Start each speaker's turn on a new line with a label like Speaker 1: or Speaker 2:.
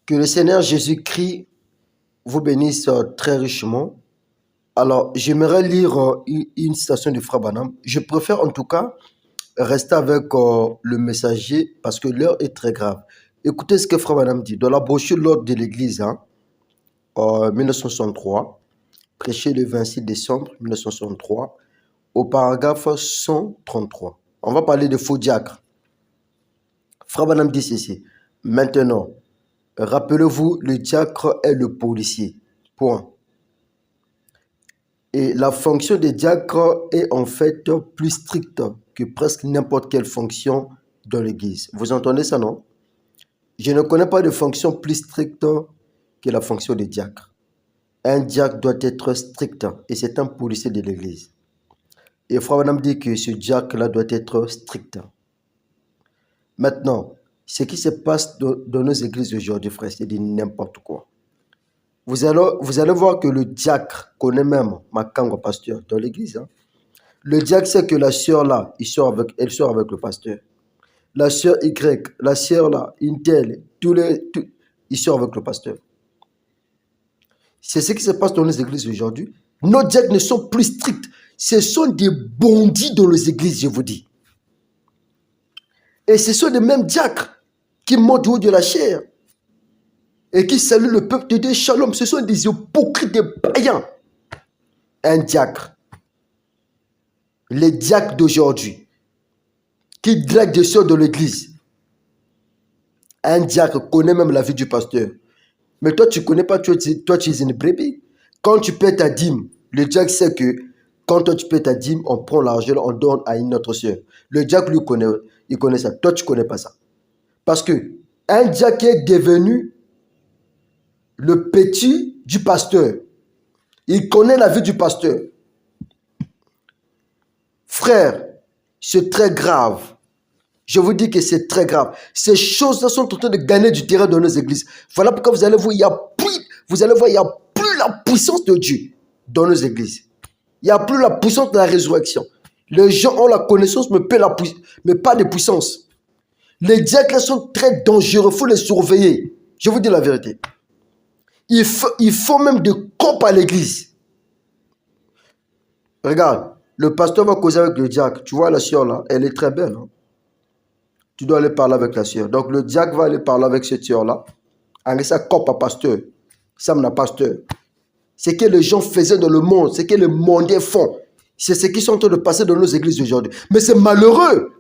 Speaker 1: Que le Seigneur Jésus-Christ vous bénisse très richement. Alors, j'aimerais lire une citation de Frère Branham. Je préfère en tout cas rester avec le messager parce que l'heure est très grave. Écoutez ce que Frère Branham dit dans la brochure L'Ordre de l'Église, en 1963, prêché le 26 décembre 1963, au paragraphe 133. On va parler de faux diacres. Frère Branham dit ceci. Maintenant, rappelez-vous, le diacre est le policier. Point. Et la fonction des diacres est en fait plus stricte que presque n'importe quelle fonction dans l'Église. Vous entendez ça, non? Je ne connais pas de fonction plus stricte que la fonction des diacres. Un diacre doit être strict et c'est un policier de l'Église. Et Frère Branham dit que ce diacre-là doit être strict. Maintenant, ce qui se passe dans nos églises aujourd'hui, frère, c'est de n'importe quoi. Vous allez voir que le diacre connaît même Makango pasteur dans l'église. Le diacre sait que la sœur là, elle sort avec le pasteur. La sœur Y, la sœur là, une telle, ils sortent avec le pasteur. C'est ce qui se passe dans les églises aujourd'hui. Nos diacres ne sont plus stricts. Ce sont des bandits dans les églises, je vous dis. Et ce sont les mêmes diacres qui montent du haut de la chair et qui saluent le peuple de Dieu. Shalom, ce sont des hypocrites, des païens. Un diacre, les diacres d'aujourd'hui, qui draguent des sœurs de l'église. Un diacre connaît même la vie du pasteur. Mais toi, tu ne connais pas, toi, tu es une brebis. Quand tu paies ta dîme, le diacre sait que quand toi, tu paies ta dîme, on prend l'argent, on donne à une autre sœur. Le diacre, lui, il connaît ça. Toi, tu ne connais pas ça. Parce que un diacre est devenu le petit du pasteur. Il connaît la vie du pasteur. Frère, c'est très grave. Je vous dis que c'est très grave. Ces choses-là sont en train de gagner du terrain dans nos églises. Voilà pourquoi vous allez voir, il n'y a plus la puissance de Dieu dans nos églises. Il n'y a plus la puissance de la résurrection. Les gens ont la connaissance, mais pas de puissance. Les diacres sont très dangereux, il faut les surveiller. Je vous dis la vérité. Il faut même des copes à l'église. Regarde, le pasteur va causer avec le diacre. Tu vois la sœur là, elle est très belle. Tu dois aller parler avec la sœur. Donc le diacre va aller parler avec cette sœur là. Avec sa cope à pasteur. Ça n'a pasteur. Ce que les gens faisaient dans le monde, ce que les mondiens font. C'est ce qui sont en train de passer dans nos églises aujourd'hui. Mais c'est malheureux.